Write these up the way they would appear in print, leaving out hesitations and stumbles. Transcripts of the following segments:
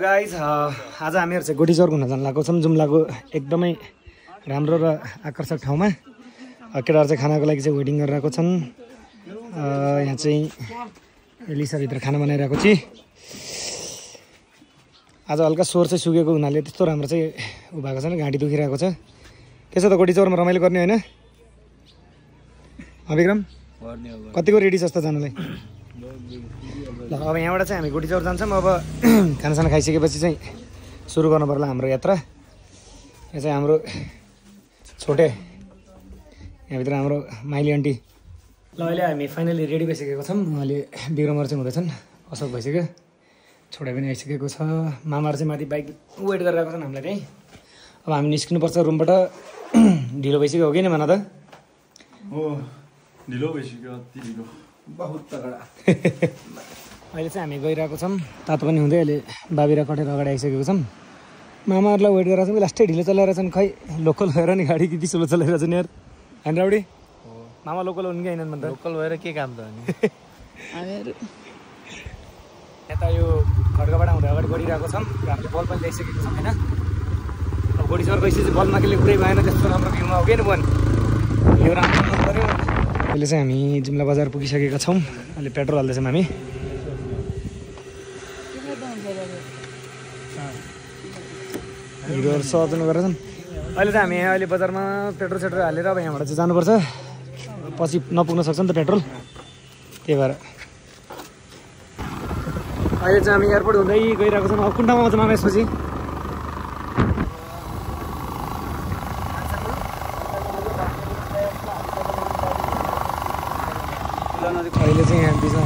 Guys आज हामीहरू चाहिँ गोटीचौर घुम्न जान लागेको छौँ। जुम्लाको एकदमै राम्रो र आकर्षक ठाउँमा केटाहरू चाहिँ खानाको लागि चाहिँ वेटिङ गरिरहेको छन्। यहाँ चाहिँ एलिसाभित्र खाना बनाइरहेको छु। आज हल्का स्वर चाहिँ सुकेको हुनाले त्यस्तो राम्रो चाहिँ उ भएको छैन, घाँटी दुखिरहेको छ। त्यसो त गोटीचौरमा रमाइलो गर्ने होइन विक्रम? कतिको रेडी छ जस्तो जानलाई? ल अब यहाँबाट चाहिँ हामी गोटीचौर जान्छौँ। अब खानासाना खाइसकेपछि चाहिँ सुरु गर्नु पर्ला हाम्रो यात्रा। यहाँ चाहिँ हाम्रो छोटे, यहाँभित्र हाम्रो माइली आन्टी। ल अहिले हामी फाइनली रेडी भइसकेको छौँ। अहिले बिग्रमहरू चाहिँ हुँदैछन्, अशोक भइसक्यो, छोडा पनि आइसकेको छ। मामाहरू चाहिँ माथि बाइक वेट गरिरहेको छन् हामीलाई चाहिँ। अब हामी निस्किनुपर्छ रुमबाट। ढिलो भइसक्यो हो कि नि भन त? हो ढिलो भइसक्यो, अति ढिलो, बहुत तगडा। अहिले चाहिँ हामी गइरहेको छौँ। तातो पनि हुँदै अहिले बाबी र कटेर अगाडि आइसकेको छौँ। मामाहरूलाई वेट गरेर छौँ। लास्टै ढिलो चलाइरहेको छन्। खै लोकल भएर नि गाडी कि स्लो चलाइरहेको छ नि यार। होइन राउडी? मामा लोकल हुन् कि होइन भन्दा? लोकल भएर के काम त अनि यता यो खड्काबाट आउँदा अगाडि बढिरहेको छौँ। हामीले बल पनि ल्याइसकेको छौँ होइन। अब गोटीचौर गइसकेपछि बलमा केले कुरै भएन, त्यस्तो राम्रो भ्यूमा हो कि नि बन यो राम्रो मन पऱ्यो। अहिले चाहिँ हामी जुम्ला बजार पुगिसकेका छौँ। अहिले पेट्रोल हाल्दैछौँ हामी। हिरोहरू सजाउनु गरेर छन्। अहिले चाहिँ हामी अहिले बजारमा पेट्रोल सेट्रोल हालेर अब यहाँबाट चाहिँ जानुपर्छ। पछि नपुग्न सक्छ नि त पेट्रोल, त्यही भएर अहिले चाहिँ हामी एयरपोर्ट हुँदै गइरहेको छौँ। अब कुन ठाउँमा आउँछ मामा यसपछि? अहिले चाहिँ यहाँ बिचमा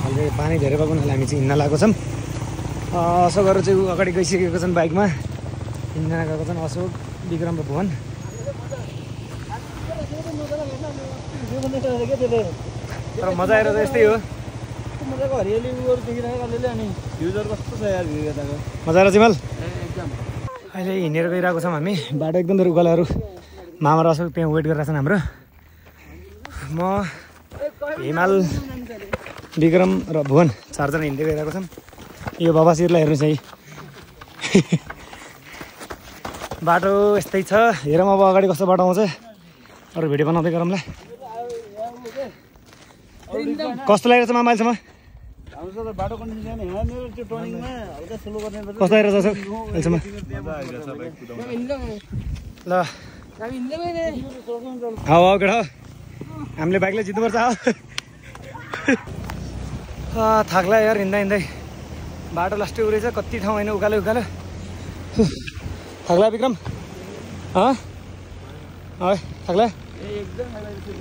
अहिले पानी धेरै भएको हुनाले हामी चाहिँ हिँड्न लागेको छौँ। अशोकहरू चाहिँ अगाडि गइसकेको छन् बाइकमा, हिँड्न गएको छन् अशोक, विक्रम र भुवन। तर मजा आएर त यस्तै हो। मजाको हरियाली उयोहरू देखिरहेको अलिअलि। अनि भ्युजहरू कस्तो छ यार, भ्यू यताको मजा आएर चिमल। अहिले हिँडेर गइरहेको छौँ हामी। बाटो एकदम उकालोहरू। मामा र अशोक त्यहाँ वेट गरिरहेको छन् हाम्रो। म, हिमाल, विक्रम र भुवन चारजना हिँड्दै गइरहेको छौँ। यो बाबा शिरलाई हेर्नुहोस् है। बाटो यस्तै छ। हेरौँ अब अगाडि कस्तो बाटो आउँछ। अरू भिडियो बनाउँदै गरौँला। कस्तो लागेको छ मामा अहिलेसम्म? बाटो कन्डिसन यहाँनिर त्यो टर्निङमा हल्का स्लो गर्ने कस्तो आइरहेको छ अहिलेसम्म? ल हौ हौ केटा, हामीले बाइकलाई जित्नुपर्छ। थाक्ला यार हिँड्दा हिँड्दै। बाटो लास्टै उरेछ, कति ठाउँ होइन उकालो उकालो। थाक्ला विक्रम? थाक्ला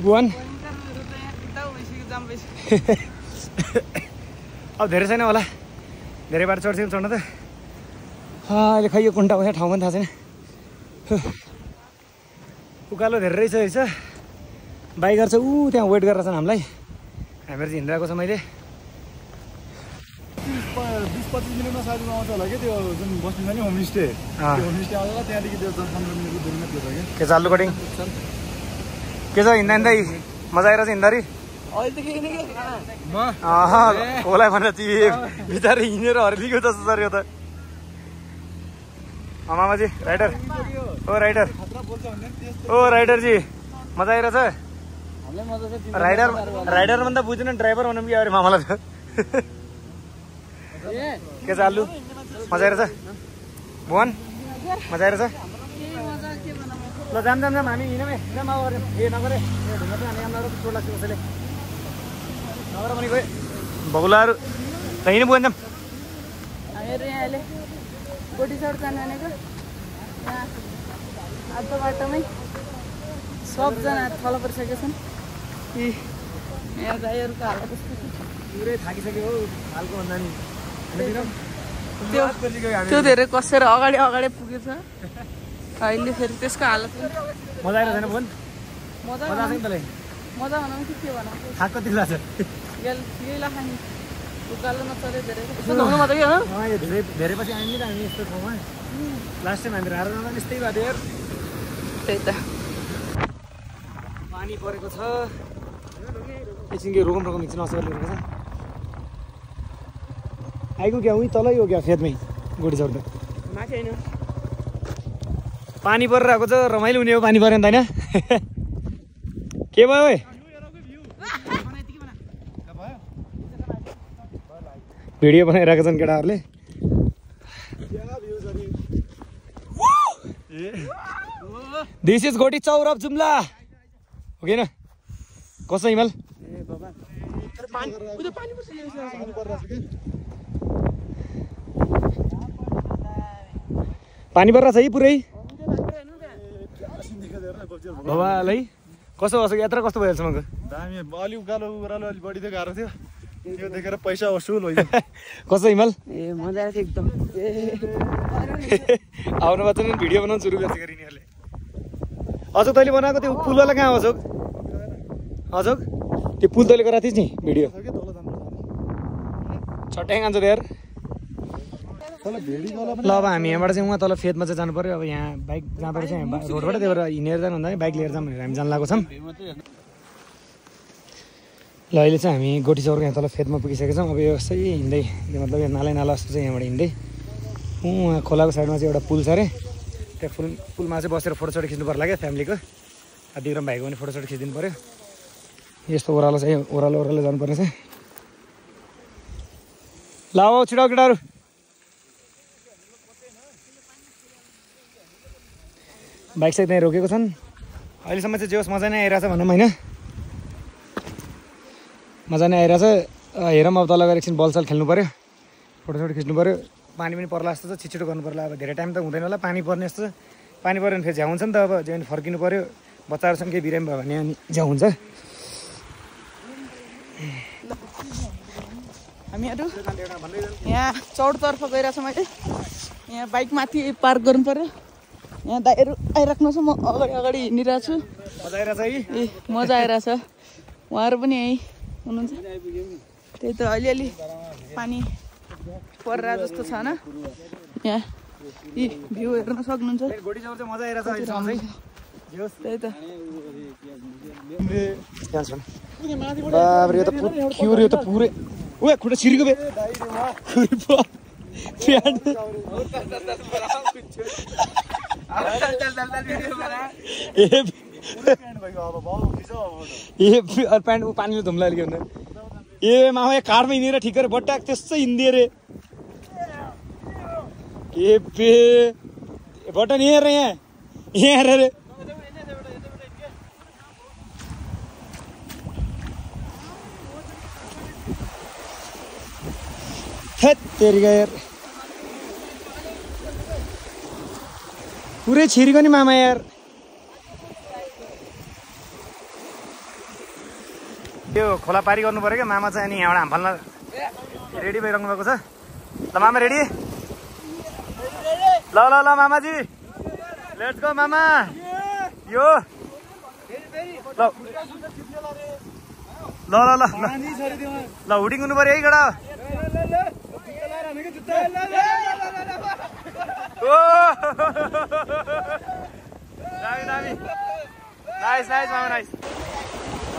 भुवन? अब धेरै छैन होला, धेरै बाटो चढ्छौँ चढ्न त। अहिले खै यो कुन ठाउँ ठाउँ पनि थाहा छैन। उकालो धेरै रहेछ। बाइकहरू चाहिँ ऊ त्यहाँ वेट गरेर छन् हामीलाई। हामीहरू चाहिँ हिँडिरहेको छ। मैले 20-25 मिनटमा साइडमा आउँछ होला कि त्यो जुन बस्ने छ नि होमस्टे, होमस्टे आउँछ त्यहाँदेखि त्यो 10-15 मिनटको दुरीमा त्यो छ कि। के छ आलु कटिङ? के छ हिँड्दा हिँड्दै मजा आएर चाहिँ हिँड्दाखेरि? कसलाई भनेर चाहिँ बिचारी हिँडेर हरिदिएको जस्तो छ यो त। मामाजी राइडर, ओ राइडर, ओ राइडरजी मजा आइरहेछ? राइडर भन्दा बुझ्दैन, ड्राइभर भनौँ कि अरे मामालाई त। के छ आलु? मजा आइरहेछ? भुवन मजा आइरहेछ? ल जाम जाम जाम हामी हिँडौँ। जाम अब नगरे ढुङ्गा चाहिँ हामी आमाहरू चोट लाग्छ कसैले नगर पनि गयो भगुलाहरू। ल हिँड्नु पुगेन जाम। हामीहरू यहाँ अहिले गोटीचौर जानु भनेको। यहाँ आधो बाटोमै सबजना थलो परिसकेका छन्। यहाँ गाईहरूको हालत कस्तो छ, पुरै थाकिसक्यो हो हालको भन्दा नि। त्यो धेरै कसेर अगाडि अगाडि पुगेछ। अहिले फेरि त्यसको हालत मजा आइरहेको छैन भुवन? मजा मजा आएको नि तँलाई? मजा भनौँ कि के भनौँ, थाक कति लाग्छ? यही लाग्छ नि। उकालो नचढ्यो धेरै यसो धुनु मात्रै कि यो धेरै धेरै पछि आयौँ नि त हामी यस्तो ठाउँमा। लास्ट टाइम हामी हारेर जाँदा यस्तै भएको थियो यार। त्यही त पानी परेको छ। एकछिन के रोकम एकछिन असर लिएको छ। आइगयो क्या उहीँ तलै हो क्या खेतमै गोडी चौर त पानी परेर आएको छ रमाइलो हुने हो पानी परेन त होइन के भयो है भिडियो बनाइरहेको छन् केटाहरूले दिस इज गोटी चौर अफ जुम्ला हो कि कसो हिमाल पानी पर्छ है पुरै बाबालाई कसो कसो यात्रा कस्तो भयो अहिलेसम्मको दामी अलि उकालो ओह्रालो अलि बढी त गाह्रो थियो त्यो देखेर पैसा वसुल भयो कसो हिमाल ए मजा आयो एकदम आउनु पर्छ नि भिडियो बनाउनु सुरु गर्छ गरी यिनीहरूले अशोक तैँले बनाएको त्यो पुलवाला कहाँ हो अशोक अशोक त्यो पुल तैँले गराएको थिइस् नि भिडियो छट्याङ आन्छ यार ल अब हामी यहाँबाट चाहिँ उहाँ तल फेदमा चाहिँ जानु पर्यो अब यहाँ बाइक जाँदो रहेछ यहाँ रोडबाट त्यही भएर हिँडेर जानु भन्दा बाइक लिएर जाऊँ भनेर हामी जानु लागेको छौँ ल अहिले चाहिँ हामी गोठी चौरको यहाँ तल फेदमा पुगिसकेको छौँ अब यो सही हिँड्दै मतलब यो नाला जस्तो चाहिँ यहाँबाट हिँड्दै उहाँ खोलाको साइडमा चाहिँ एउटा पुल छ अरे त्यो पुलमा चाहिँ बसेर फोटोसोटो खिच्नु पर्ला क्या फ्यामिलीको विक्रम भाइको पनि फोटोसोटो खिचिदिनु पऱ्यो यस्तो ओह्रालो चाहिँ ओह्रालो जानुपर्ने छ ल अब छिटो केटाहरू बाइक साइड त्यहीँ रोकेको छन् अहिलेसम्म चाहिँ जे होस् मजा नै आइरहेछ भनौँ होइन मजा नै आइरहेछ हेरौँ अब तल गएर एकछिन बलसल खेल्नु पऱ्यो फोटोसोटो खिच्नु पऱ्यो पानी पनि पर्ला जस्तो छ छिटो गर्नु पर्ला अब धेरै टाइम त हुँदैन होला पानी पर्ने जस्तो छ पानी पऱ्यो भने फेरि झ्याउ हुन्छ नि त अब जे पनि फर्किनु पऱ्यो बच्चाहरूसँग केही बिरामी भयो भने अनि झ्याउ हुन्छ हामीहरू यहाँ चौरतर्फ गइरहेछौँ अहिले यहाँ बाइक माथि पार्क गर्नु पर्यो यहाँ दाइहरू आइराख्नु छ म अगाडि हिँडिरहेको छु मजा आइरहेछ है ए मजा आइरहेछ उहाँहरू पनि यहीँ हुनुहुन्छ त्यही त अलिअलि पानी परिरहेको जस्तो छ होइन यहाँ यी भ्यू हेर्न सक्नुहुन्छ गोठी चौर चाहिँ मजा आइरहेछ अहिलेसम्म चाहिँ त्यही त बाबरे यो त क्युर यो त पुरै ओ खुट्टा छिरेको बे प्यान्ट पानीले धुम्ला अलिक भन्दा ए मामा यहाँ काठमा हिँडेर ठिक गरेर बट्टाक त्यसै हिँड्दियो अरे के पे बटन यहाँ यहाँ अरे तेरिका यार पुरै छिरेको नि मामा यार त्यो खोला पारी गर्नु पऱ्यो क्या मामा चाहिँ अनि यहाँबाट हाम फाल्न रेडी भइरहनु भएको छ ल मामा रेडी ल ल ल मामाजी लेट्स गो मामा यो ल ल ल ल ल हुडिङ हुनु पऱ्यो है गडा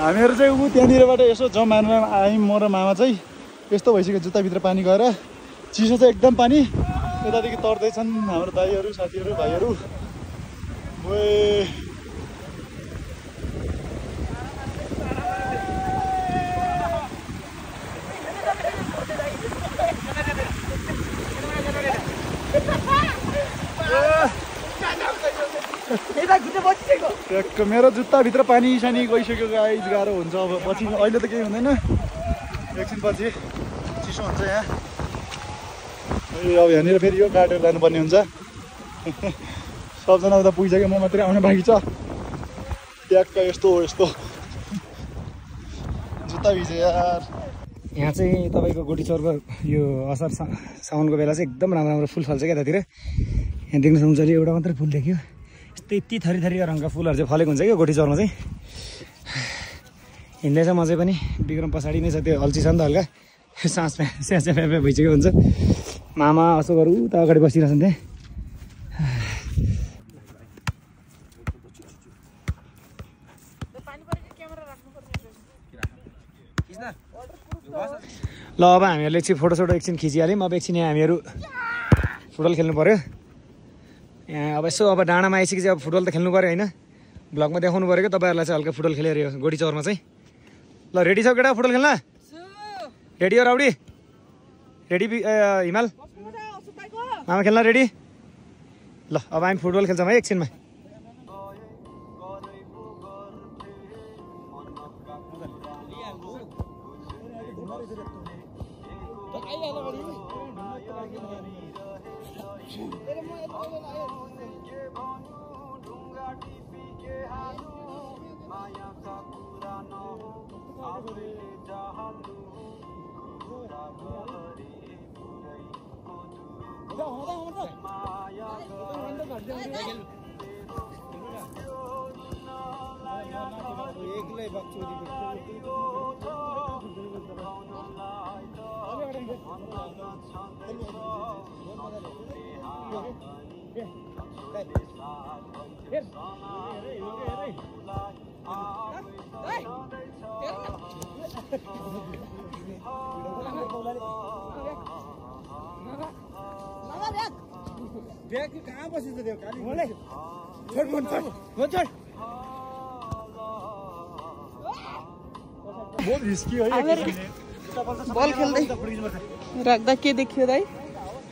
हामीहरू चाहिँ ऊ त्यहाँनिरबाट यसो जमानमा आयौँ म र मामा चाहिँ यस्तो भइसक्यो जुत्ताभित्र पानी गएर चिसो चाहिँ एकदम पानी यतादेखि तर्दैछन् हाम्रो दाइहरू साथीहरू भाइहरू मेरो जुत्ताभित्र पानी सानी गइसक्यो गाइज गाह्रो हुन्छ अब पछि अहिले त केही हुँदैन एकछिन पछि चिसो हुन्छ यहाँ अब यहाँनिर फेरि यो काटेर जानुपर्ने हुन्छ सबजना उता पुगिसक्यो म मात्रै आउने बाँकी छ ट्याक्क यस्तो जुत्ता भिज्यो यार यहाँ चाहिँ तपाईँको गोठी चौरको यो असार साउनको बेला चाहिँ एकदम राम्रो राम्रो फुल फल्छ क्या यतातिर यहाँ देख्न सक्नुहुन्छ अहिले एउटा मात्रै फुल देख्यो यस्तै थरी रङका फुलहरू चाहिँ फलेको हुन्छ क्या गोठी चौरमा चाहिँ हिँड्दैछ म चाहिँ पनि विक्रम पछाडि नै छ त्यो अल्छी छ नि त हल्का सास स्यास्या फ्याफ्या भइसक्यो हुन्छ मामा अशोकहरू उता अगाडि बसिरहेछन् त्यहाँ ल अब हामीहरूले एकछिन फोटोसोटो एकछिन खिचिहाल्यौँ अब एकछिन यहाँ हामीहरू फुटबल खेल्नु पऱ्यो यहाँ। अब यसो अब डाँडामा आइसकेपछि अब फुटबल त खेल्नु पऱ्यो होइन, ब्लगमा देखाउनु पऱ्यो क्या तपाईँहरूलाई चाहिँ हल्का फुटबल खेलेर गोडी चौरमा चाहिँ। ल रेडी छौ केटा फुटबल खेल्न? रेडी हो राउडी? रेडी हिमाल मामा खेल्न रेडी? ल अब हामी फुटबल खेल्छौँ है एकछिनमा। कहाँ बसिन्छ त्यो बल खेल्दै राख्दा के देखियो दाइ?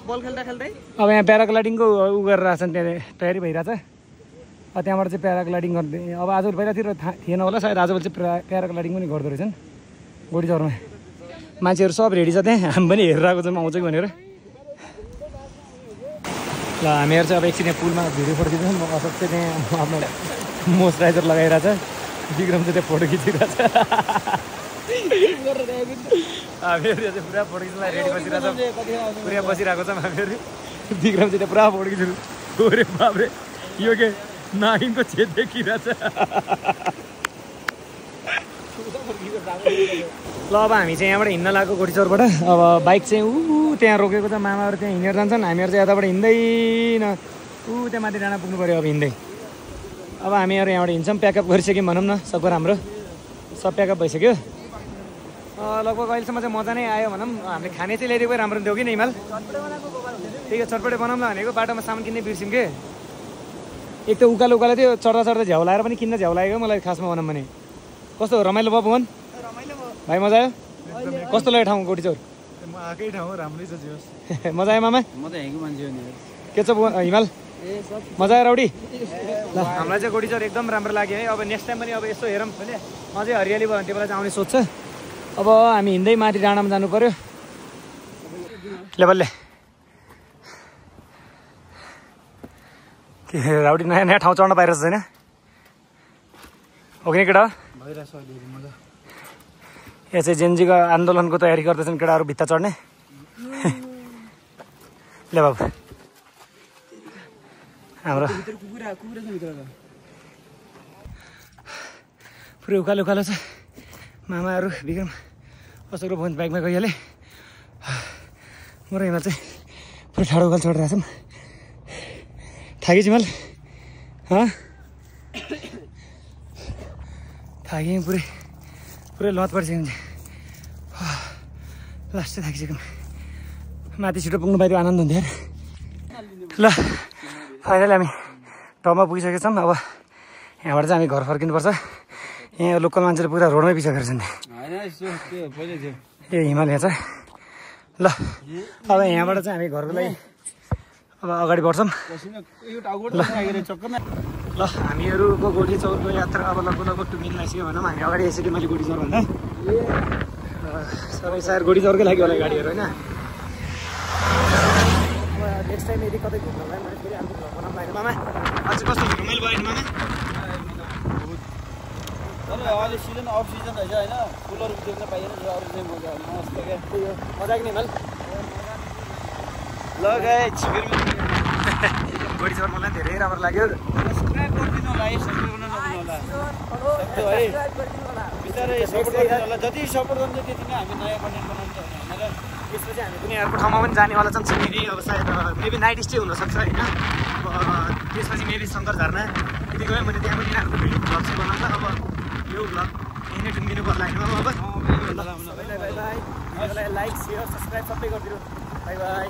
बल खेल्दा खेल्दै अब यहाँ प्याराग्लाइडिङको उ गरेर आछन्, त्यहाँ तयारी भइरहेछ। त्यहाँबाट चाहिँ प्याराग्लाइडिङ गर्दै अब आज पहिलातिर थिएन होला सायद, आजभोलि चाहिँ प्याराग्लाइडिङ पनि गर्दो रहेछन् गोडी चौरमा। मान्छेहरू सब रेडी छ त्यहाँ, हामी पनि हेरेर आएको छौँ आउँछ कि भनेर। ल हामीहरू चाहिँ अब एकछिन यहाँ पुलमा भिडियो फोटो खिच्छौँ। अशोक चाहिँ त्यहाँ आफ्नो मोइस्चराइजर लगाइरहेछ, विक्रम चाहिँ त्यहाँ फोटो खिचिरहेछ। हामीहरू चाहिँ पुरा फोटो खिच्नलाई रेडी बसिरहेछ, पुरा बसिरहेको छौँ हामीहरू। विक्रम चाहिँ त्यहाँ पुरा फोटो खिच्नु गोरे बाब्रे, यो के नागिनको छेद देखिरहेछ। ल अब हामी चाहिँ यहाँबाट हिँड्न लागेको गोडीचौरबाट। अब बाइक चाहिँ ऊ त्यहाँ रोकेको छ, मामाहरू त्यहाँ हिँडेर जान्छन्, हामीहरू चाहिँ यताबाट हिँड्दैन ऊ त्यहाँ माथि डाँडा पुग्नु पऱ्यो अब हिँड्दै। अब हामीहरू यहाँबाट हिँड्छौँ, प्याकअप गरिसक्यौँ भनौँ न, सबको राम्रो सब प्याकअप भइसक्यो लगभग। अहिलेसम्म चाहिँ मजा नै आयो भनौँ। हामीले खाने चाहिँ ल्याइदिएको राम्रो थियो कि नि हिमाल? त्यही हो, चटपटे बनाऊँ ल भनेको, बाटोमा सामान किन्ने बिर्स्यौँ कि। एक त उकालो उकालो थियो, चढ्दा चढ्दा झ्याउ लाएर पनि किन्न झ्याउ लागेको मलाई खासमा भनौँ भने। कस्तो रमाइलो भयो भुवन भाइ? मजा आयो? कस्तो लाग्यो ठाउँ गोडी चौर? आएकै ठाउँ राम्रै छ जे होस्। मजा आयो मामा? म त यहीँको मान्छे हो नि। के छ हिमाल? मजा आयो राउडी? ल हामीलाई चाहिँ गोडी चौर एकदम राम्रो लाग्यो है। अब नेक्स्ट टाइम पनि अब यसो हेरौँ भने अझै हरियाली भयो भने त्यो बेला चाहिँ आउने सोच छ। अब हामी हिँड्दै माथि डाँडामा जानु पऱ्यो। लेबलले के राउडी नयाँ नयाँ ठाउँ चढ्न पाइरहेको छैन हो कि केटा? यहाँ चाहिँ जेनजीको आन्दोलनको तयारी गर्दैछन् केटाहरू भित्ता चढ्ने। ले बाबु हाम्रो पुरै उकालो उकालो छ। मामाहरू विक्रम अशोक र भुवन बाइकमा गइहालेँ। म र हिमाल चाहिँ पुरै ठाडो उकालो चढिरहेको छौँ। थाकेँ हिमाल? थाकेँ पुरै पुरै लत परिसक्यो भने लास्ट चाहिँ थाकिसक्यौँ। माथि छिटो पुग्नु पाइदियो आनन्द हुन्थ्यो। ल फाइनली हामी ठाउँमा पुगिसकेका छौँ। अब यहाँबाट चाहिँ हामी घर फर्किनुपर्छ। यहाँ लोकल मान्छेले पुरा रोडमै पिछा गरेछन्। ए हिमाल यहाँ छ। ल अब यहाँबाट चाहिँ हामी घरको लागि अब अगाडि बढ्छौँ। ल हामीहरूको गोडी चौरको यात्रा अब लगभग टुङ्गिन आइसक्यो भनौँ। हामी अगाडि आइसक्यो मैले गोडी चौर भन्दा। सबै सायद गोडी चौरकै लागि होला गाडीहरू होइन। नेक्स्ट टाइम यदि कतै घुम्नु भयो भने फेरि अर्को भ्लग बनाउनु लाग्यो। मामा आज कस्तो रमाइलो भयो नि मामा? अहिले सिजन अफ सिजन रहेछ होइन, फुलहरू देख्न पाइएन, अरू चाहिँ मजा मस्त क्या। त्यही हो मजा कि हिमाल? ल गाइस गोडी चौर मलाई धेरै राम्रो लाग्यो। सब्सक्राइब गरिदिनु होला, सब्सक्राइब गर्न नभुल्नु होला है। बिस्तारै सपोर्ट गरिदिनु होला, जति सपोर्ट गर्नुहुन्छ त्यति नै हामी नयाँ कन्टेन्ट बनाउँछ भनेर। त्यसपछि हामी कुनै अर्को ठाउँमा पनि जानेवाला छौँ। फेरि अब सायद मेबी नाइट स्टे हुनसक्छ होइन। अब त्यसपछि मेबी शङ्कर झरना यदि गयो भने त्यहाँ पनि अर्को भिडियो भ्लग चाहिँ बनाउँछ। अब यो भ्लग यहीँ नै टुङ्गिनु पर्ला होइन अब? By by. Like share subscribe सबै गरिदिनु। By by.